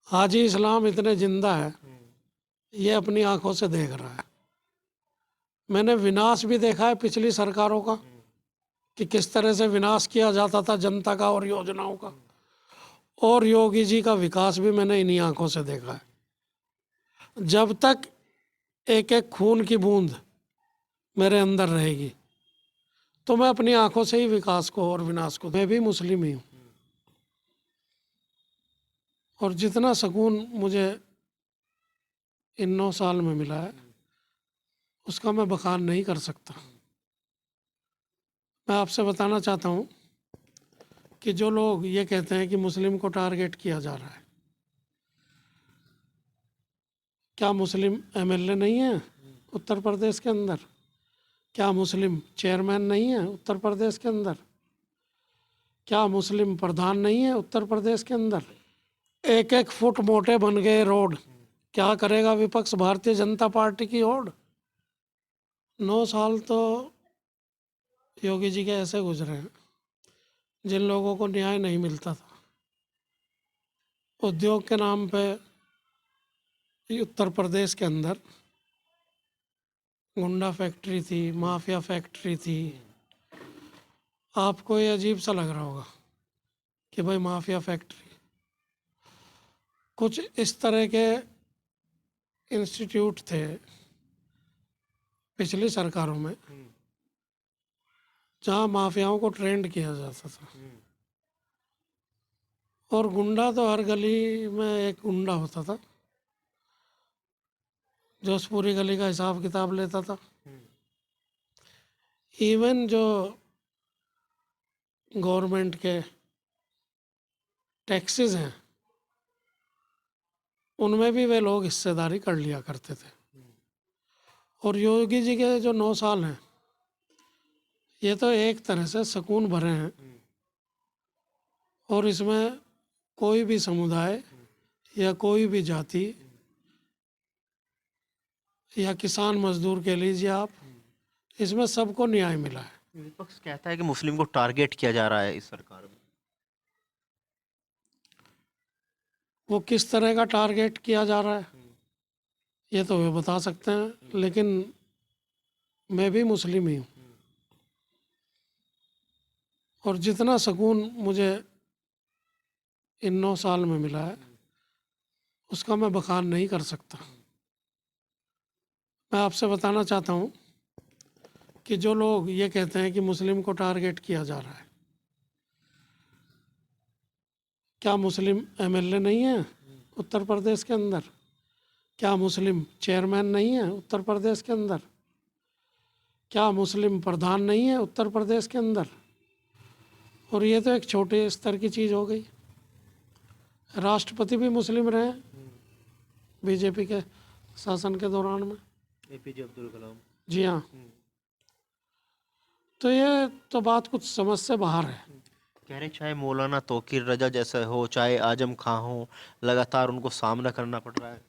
हाजी इस्लाम इतने जिंदा है, ये अपनी आंखों से देख रहा है। मैंने विनाश भी देखा है पिछली सरकारों का, कि किस तरह से विनाश किया जाता था जनता का और योजनाओं का। और योगी जी का विकास भी मैंने इन्हीं आंखों से देखा है। जब तक एक एक खून की बूंद मेरे अंदर रहेगी तो मैं अपनी आंखों से ही विकास को और विनाश को। मैं भी मुस्लिम ही हूँ, और जितना सुकून मुझे इन 9 साल में मिला है उसका मैं बखान नहीं कर सकता। मैं आपसे बताना चाहता हूँ कि जो लोग ये कहते हैं कि मुस्लिम को टारगेट किया जा रहा है, क्या मुस्लिम एमएलए नहीं है उत्तर प्रदेश के अंदर? क्या मुस्लिम चेयरमैन नहीं है उत्तर प्रदेश के अंदर? क्या मुस्लिम प्रधान नहीं है उत्तर प्रदेश के अंदर? एक एक फुट मोटे बन गए रोड, क्या करेगा विपक्ष भारतीय जनता पार्टी की ओर? 9 साल तो योगी जी के ऐसे गुजरे हैं जिन लोगों को न्याय नहीं मिलता था। उद्योग के नाम पे उत्तर प्रदेश के अंदर गुंडा फैक्ट्री थी, माफिया फैक्ट्री थी। आपको ये अजीब सा लग रहा होगा कि भाई माफिया फैक्ट्री। कुछ इस तरह के इंस्टीट्यूट थे पिछली सरकारों में जहाँ माफियाओं को ट्रेंड किया जाता था। और गुंडा तो हर गली में एक गुंडा होता था जो उस पूरी गली का हिसाब किताब लेता था। इवन जो गवर्नमेंट के टैक्सेस हैं उनमें भी वे लोग हिस्सेदारी कर लिया करते थे। और योगी जी के जो 9 साल हैं ये तो एक तरह से सुकून भरे हैं। और इसमें कोई भी समुदाय या कोई भी जाति या किसान मजदूर कह लीजिए आप, इसमें सबको न्याय मिला है। विपक्ष कहता है कि मुस्लिम को टारगेट किया जा रहा है इस सरकार में। वो किस तरह का टारगेट किया जा रहा है ये तो वे बता सकते हैं, लेकिन मैं भी मुस्लिम ही हूँ, और जितना सुकून मुझे इन 9 साल में मिला है उसका मैं बखान नहीं कर सकता। मैं आपसे बताना चाहता हूँ कि जो लोग ये कहते हैं कि मुस्लिम को टारगेट किया जा रहा है, क्या मुस्लिम एमएलए नहीं है उत्तर प्रदेश के अंदर? क्या मुस्लिम चेयरमैन नहीं है उत्तर प्रदेश के अंदर? क्या मुस्लिम प्रधान नहीं है उत्तर प्रदेश के अंदर? और ये तो एक छोटे स्तर की चीज़ हो गई। राष्ट्रपति भी मुस्लिम रहे बीजेपी के शासन के दौरान में। एपीजे अब्दुल कलाम। जी हाँ। तो ये तो बात कुछ समझ से बाहर है। कह रहे चाहे मौलाना तौकीर रजा जैसा हो, चाहे आजम खां हो, लगातार उनको सामना करना पड़ रहा है।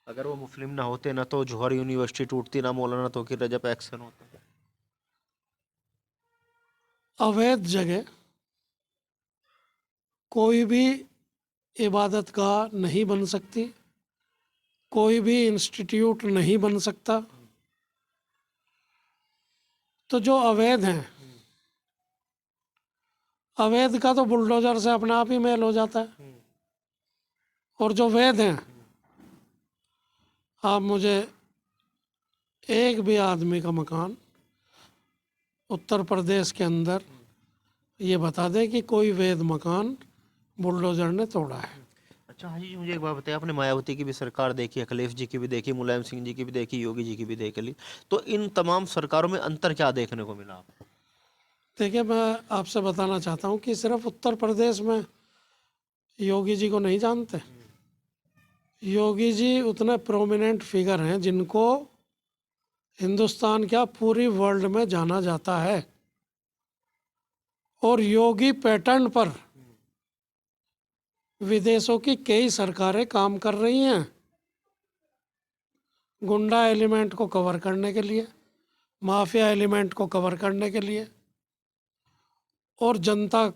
अगर वो मुस्लिम ना होते ना तो जौहर यूनिवर्सिटी टूटती, ना मौलाना तौकीर रजा पे एक्शन होता। अवैध जगह कोई भी इबादत गाह नहीं बन सकती, कोई भी इंस्टीट्यूट नहीं बन सकता। तो जो अवैध हैं, अवैध का तो बुलडोजर से अपने आप ही मेल हो जाता है। और जो वैध हैं, आप मुझे एक भी आदमी का मकान उत्तर प्रदेश के अंदर ये बता दें कि कोई वैध मकान बुलडोजर ने तोड़ा है। अच्छा हाजी जी, मुझे एक बात बताइए, आपने मायावती की भी सरकार देखी, अखिलेश जी की भी देखी, मुलायम सिंह जी की भी देखी, योगी जी की भी देख ली, तो इन तमाम सरकारों में अंतर क्या देखने को मिला आपको? देखिए, मैं आपसे बताना चाहता हूँ कि सिर्फ उत्तर प्रदेश में योगी जी को नहीं जानते। योगी जी उतने प्रोमिनेंट फिगर हैं जिनको हिंदुस्तान क्या पूरी वर्ल्ड में जाना जाता है। और योगी पैटर्न पर विदेशों की कई सरकारें काम कर रही हैं गुंडा एलिमेंट को कवर करने के लिए, माफिया एलिमेंट को कवर करने के लिए, और जनता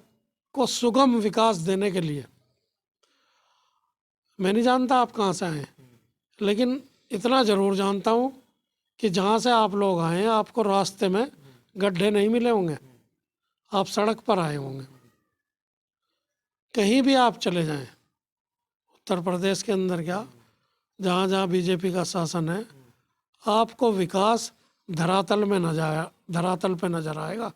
को सुगम विकास देने के लिए। मैं नहीं जानता आप कहाँ से आए, लेकिन इतना ज़रूर जानता हूँ कि जहाँ से आप लोग आए हैं आपको रास्ते में गड्ढे नहीं मिले होंगे, आप सड़क पर आए होंगे। कहीं भी आप चले जाएं, उत्तर प्रदेश के अंदर क्या, जहाँ जहाँ बीजेपी का शासन है, आपको विकास धरातल पे नजर आएगा,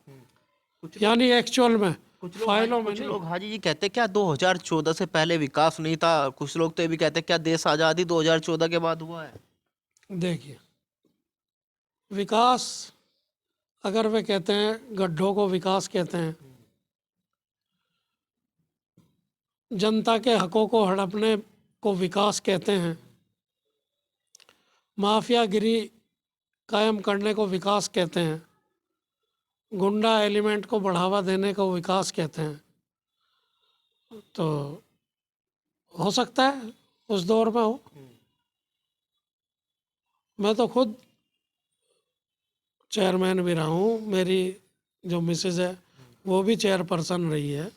यानी एक्चुअल में, फाइलों में कुछ नहीं। लोग हाजी जी कहते हैं क्या 2014 से पहले विकास नहीं था, कुछ लोग तो ये भी कहते हैं क्या देश आज़ादी 2014 के बाद हुआ है। देखिए, विकास अगर वे कहते हैं, गड्ढों को विकास कहते हैं, जनता के हकों को हड़पने को विकास कहते हैं, माफियागिरी कायम करने को विकास कहते हैं, गुंडा एलिमेंट को बढ़ावा देने को विकास कहते हैं, तो हो सकता है उस दौर में हो। मैं तो खुद चेयरमैन भी रहा हूँ, मेरी जो मिसेज है वो भी चेयरपर्सन रही है।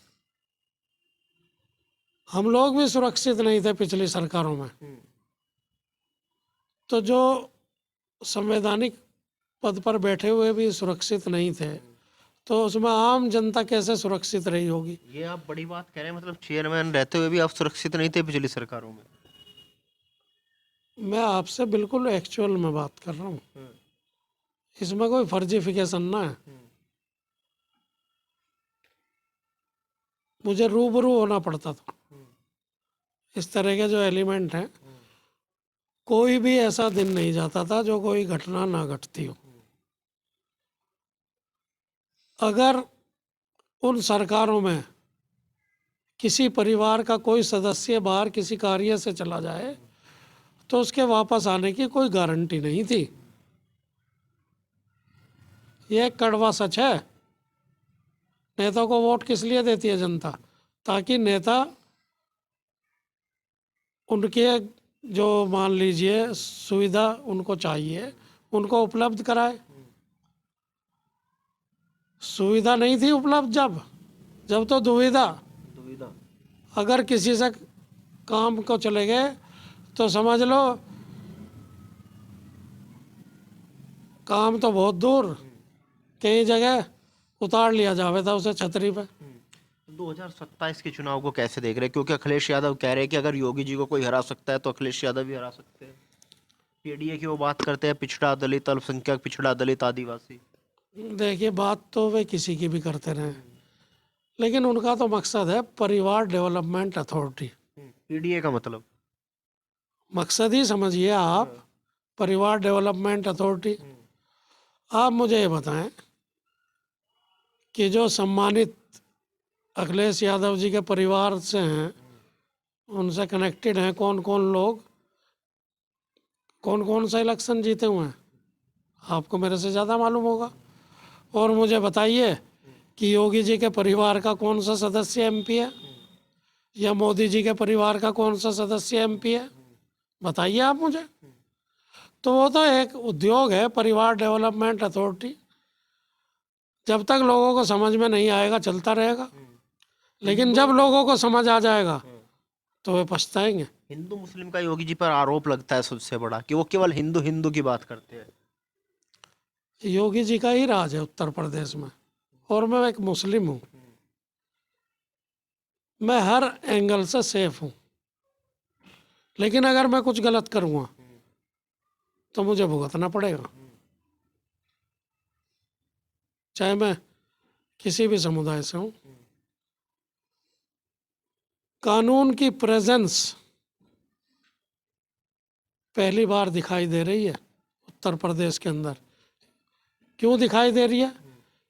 हम लोग भी सुरक्षित नहीं थे पिछली सरकारों में, तो जो संवैधानिक पद पर बैठे हुए भी सुरक्षित नहीं थे, तो उसमें आम जनता कैसे सुरक्षित रही होगी। ये आप बड़ी बात कह रहे हैं, मतलब चेयरमैन रहते हुए भी आप सुरक्षित नहीं थे पिछली सरकारों में। मैं आपसे बिल्कुल एक्चुअल में बात कर रहा हूँ, इसमें कोई फर्जिफिकेशन ना है। मुझे रूबरू होना पड़ता था। इस तरह के जो एलिमेंट हैं, कोई भी ऐसा दिन नहीं जाता था जो कोई घटना ना घटती हो। अगर उन सरकारों में किसी परिवार का कोई सदस्य बाहर किसी कार्य से चला जाए तो उसके वापस आने की कोई गारंटी नहीं थी। यह एक कड़वा सच है। नेता को वोट किस लिए देती है जनता? ताकि नेता उनके जो मान लीजिए सुविधा उनको चाहिए उनको उपलब्ध कराए। सुविधा नहीं थी उपलब्ध जब तो दुविधा। अगर किसी से काम को चले गए तो समझ लो काम तो बहुत दूर, कई जगह उतार लिया जावे था उसे छतरी पे। 2027 के चुनाव को कैसे देख रहे हैं? क्योंकि अखिलेश यादव कह रहे हैं कि अगर योगी जी को कोई हरा सकता है तो अखिलेश यादव भी हरा सकते हैं। पीडीए की वो बात करते हैं, पिछड़ा दलित अल्पसंख्यक, पिछड़ा दलित आदिवासी। देखिए, बात तो वे किसी की भी करते रहे, लेकिन उनका तो मकसद है परिवार डेवलपमेंट अथॉरिटी। पीडीए का मतलब मकसद ही समझिए आप, परिवार डेवलपमेंट अथॉरिटी। आप मुझे ये बताएं कि जो सम्मानित अखिलेश यादव जी के परिवार से हैं, उनसे कनेक्टेड हैं कौन कौन लोग, कौन कौन सा इलेक्शन जीते हुए हैं, आपको मेरे से ज़्यादा मालूम होगा। और मुझे बताइए कि योगी जी के परिवार का कौन सा सदस्य एमपी है, या मोदी जी के परिवार का कौन सा सदस्य एमपी है, बताइए आप मुझे। तो वो तो एक उद्योग है परिवार डेवलपमेंट अथॉरिटी। जब तक लोगों को समझ में नहीं आएगा चलता रहेगा, लेकिन जब लोगों को समझ आ जाएगा तो वे पछताएंगे। हिंदू मुस्लिम का योगी जी पर आरोप लगता है सबसे बड़ा कि वो केवल हिंदू हिंदू की बात करते हैं। योगी जी का ही राज है उत्तर प्रदेश में, और मैं एक मुस्लिम हूँ, मैं हर एंगल से सेफ हूँ। लेकिन अगर मैं कुछ गलत करूँगा तो मुझे भुगतना पड़ेगा, चाहे मैं किसी भी समुदाय से हूँ। कानून की प्रेजेंस पहली बार दिखाई दे रही है उत्तर प्रदेश के अंदर। क्यों दिखाई दे रही है?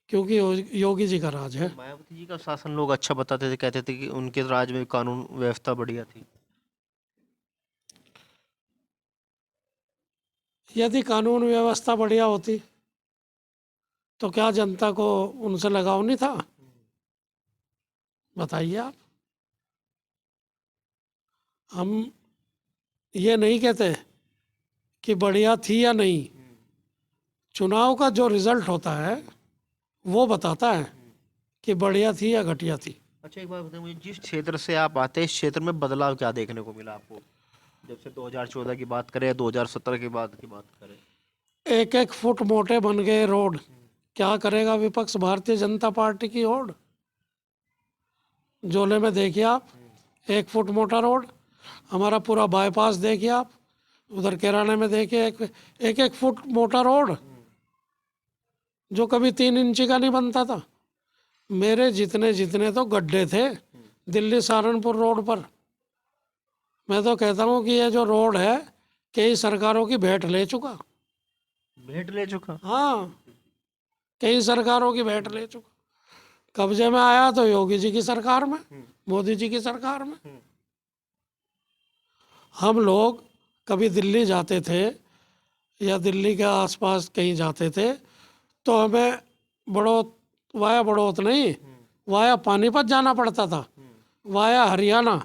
क्योंकि योगी जी का राज है। मायावती जी का शासन लोग अच्छा बताते थे, कहते थे कि उनके राज में कानून व्यवस्था बढ़िया थी। यदि कानून व्यवस्था बढ़िया होती तो क्या जनता को उनसे लगाव नहीं था? बताइए आप। हम ये नहीं कहते कि बढ़िया थी या नहीं, चुनाव का जो रिजल्ट होता है वो बताता है कि बढ़िया थी या घटिया थी। अच्छा, एक बात बताइए मुझे, जिस क्षेत्र से आप आते हैं इस क्षेत्र में बदलाव क्या देखने को मिला आपको, जब से 2014 की बात करें या 2017 के बाद की बात करें? एक एक फुट मोटे बन गए रोड। क्या करेगा विपक्ष, भारतीय जनता पार्टी की ओर? जोले में देखिए आप, 1 फुट मोटा रोड। हमारा पूरा बाईपास देखिए आप, उधर किराने में देखिए, एक फुट मोटा रोड जो कभी 3 इंची का नहीं बनता था। मेरे जितने जितने तो गड्ढे थे दिल्ली सहारनपुर रोड पर। मैं तो कहता हूँ कि ये जो रोड है कई सरकारों की भेंट ले चुका। भेंट ले चुका? हाँ, कई सरकारों की भेंट ले चुका। कब्जे में आया तो योगी जी की सरकार में, मोदी जी की सरकार में। हम लोग कभी दिल्ली जाते थे या दिल्ली के आसपास कहीं जाते थे तो हमें बड़ौत, वाया बड़ौत नहीं, वाया पानीपत जाना पड़ता था, वाया हरियाणा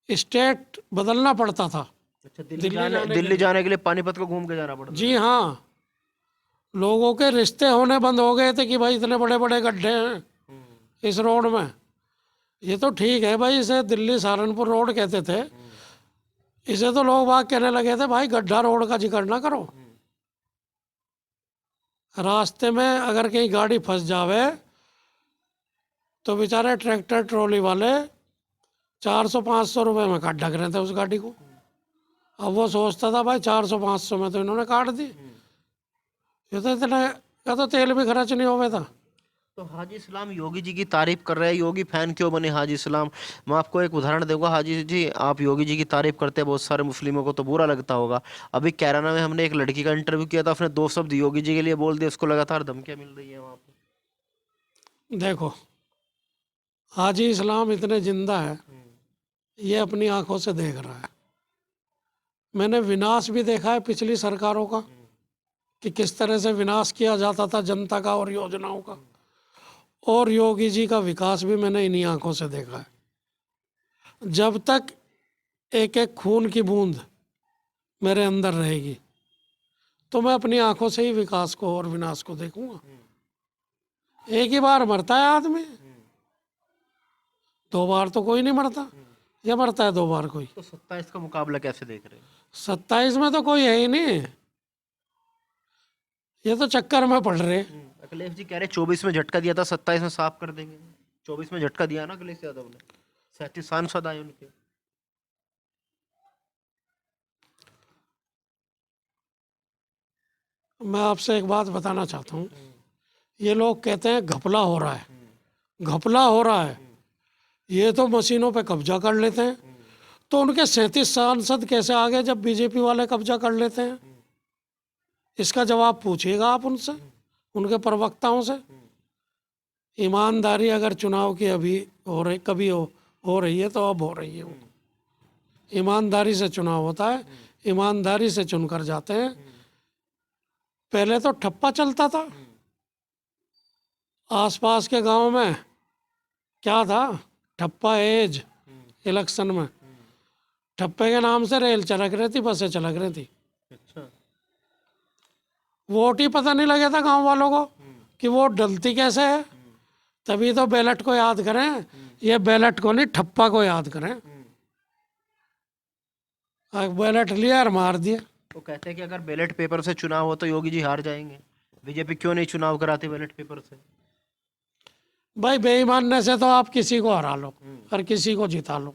स्टेट बदलना पड़ता था। अच्छा, दिल्ली जाने के लिए पानीपत को घूम के जाना पड़ता? जी हाँ, लोगों के रिश्ते होने बंद हो गए थे कि भाई इतने बड़े बड़े गड्ढे हैं इस रोड में। ये तो ठीक है भाई, इसे दिल्ली सहारनपुर रोड कहते थे, इसे तो लोग बाग कहने लगे थे भाई गड्ढा रोड का जिक्र ना करो। रास्ते में अगर कहीं गाड़ी फंस जावे तो बेचारे ट्रैक्टर ट्रॉली वाले 400-500 रुपये में काट ढक रहे थे उस गाड़ी को। अब वो सोचता था भाई 400-500 में तो इन्होंने काट दी, ये तो इतने का तो तेल भी खर्च नहीं हो था। तो हाजी इस्लाम योगी जी की तारीफ कर रहे हैं, योगी फैन क्यों बने हाजी इस्लाम? मैं आपको एक उदाहरण दूंगा। हाजी जी, आप योगी जी की तारीफ करते हैं, बहुत सारे मुस्लिमों को तो बुरा लगता होगा। अभी कैराना में हमने एक लड़की का इंटरव्यू किया था, उसने 2 शब्द योगी जी के लिए बोल दिए, उसको लगातार धमकियां मिल रही है वहाँ पे। देखो, हाजी इस्लाम इतने जिंदा है, ये अपनी आंखों से देख रहा है। मैंने विनाश भी देखा है पिछली सरकारों का कि किस तरह से विनाश किया जाता था जनता का और योजनाओं का, और योगी जी का विकास भी मैंने इन्हीं आंखों से देखा है। जब तक एक एक खून की बूंद मेरे अंदर रहेगी तो मैं अपनी आंखों से ही विकास को और विनाश को देखूंगा। एक ही बार मरता है आदमी, 2 बार तो कोई नहीं मरता, या मरता है 2 बार कोई? तो 27 का मुकाबला कैसे देख रहे हैं? 27 में तो कोई है ही नहीं, ये तो चक्कर में पड़ रहे। अखिलेश जी कह रहे 24 में झटका दिया था, 27 में साफ कर देंगे। 24 में झटका दिया ना अखिलेश यादव ने, 37 सांसद आए उनके। मैं आपसे एक बात बताना चाहता हूँ, ये लोग कहते हैं घपला हो रहा है, घपला हो रहा है, ये तो मशीनों पे कब्जा कर लेते हैं। तो उनके 37 सांसद कैसे आ गए जब बीजेपी वाले कब्जा कर लेते हैं? इसका जवाब पूछिएगा आप उनसे, उनके प्रवक्ताओं से। ईमानदारी अगर चुनाव की अभी हो रही, कभी हो रही है तो अब हो रही है। ईमानदारी से चुनाव होता है, ईमानदारी से चुनकर जाते हैं। पहले तो ठप्पा चलता था आसपास के गांव में, क्या था, ठप्पा एज इलेक्शन में ठप्पे के नाम से रेल चलक रही थी, बसें चलक रही थी। अच्छा, वोट ही पता नहीं लगे था गांव वालों को कि वोट डलती कैसे है। तभी तो बैलेट को याद करें, ये बैलेट को नहीं ठप्पा को याद करें। बैलेट लिया और मार दिया। वो कहते हैं कि अगर बैलेट पेपर से चुनाव हो तो योगी जी हार जाएंगे। बीजेपी क्यों नहीं चुनाव कराती बैलेट पेपर से? भाई बेईमानने से तो आप किसी को हरा लो और किसी को जिता लो,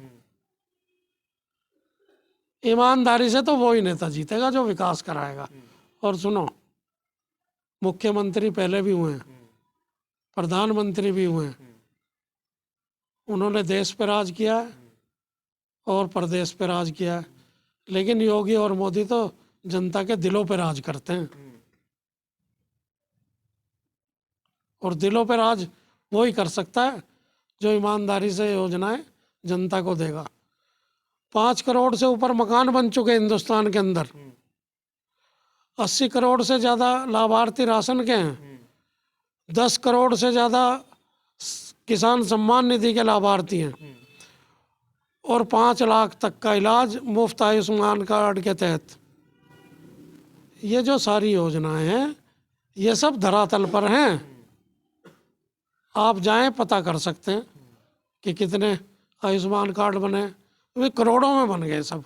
ईमानदारी से तो वो ही नेता जीतेगा जो विकास कराएगा। और सुनो, मुख्यमंत्री पहले भी हुए हैं, प्रधानमंत्री भी हुए हैं, उन्होंने देश पे राज किया है और प्रदेश पे राज किया है। लेकिन योगी और मोदी तो जनता के दिलों पे राज करते हैं, और दिलों पे राज वो ही कर सकता है जो ईमानदारी से योजनाएं जनता को देगा। 5 करोड़ से ऊपर मकान बन चुके हिंदुस्तान के अंदर, 80 करोड़ से ज़्यादा लाभार्थी राशन के हैं, 10 करोड़ से ज़्यादा किसान सम्मान निधि के लाभार्थी हैं, और 5 लाख तक का इलाज मुफ्त आयुष्मान कार्ड के तहत। ये जो सारी योजनाएं हैं ये सब धरातल पर हैं, आप जाएं पता कर सकते हैं। कि कितने आयुष्मान कार्ड बने, वे करोड़ों में बन गए सब।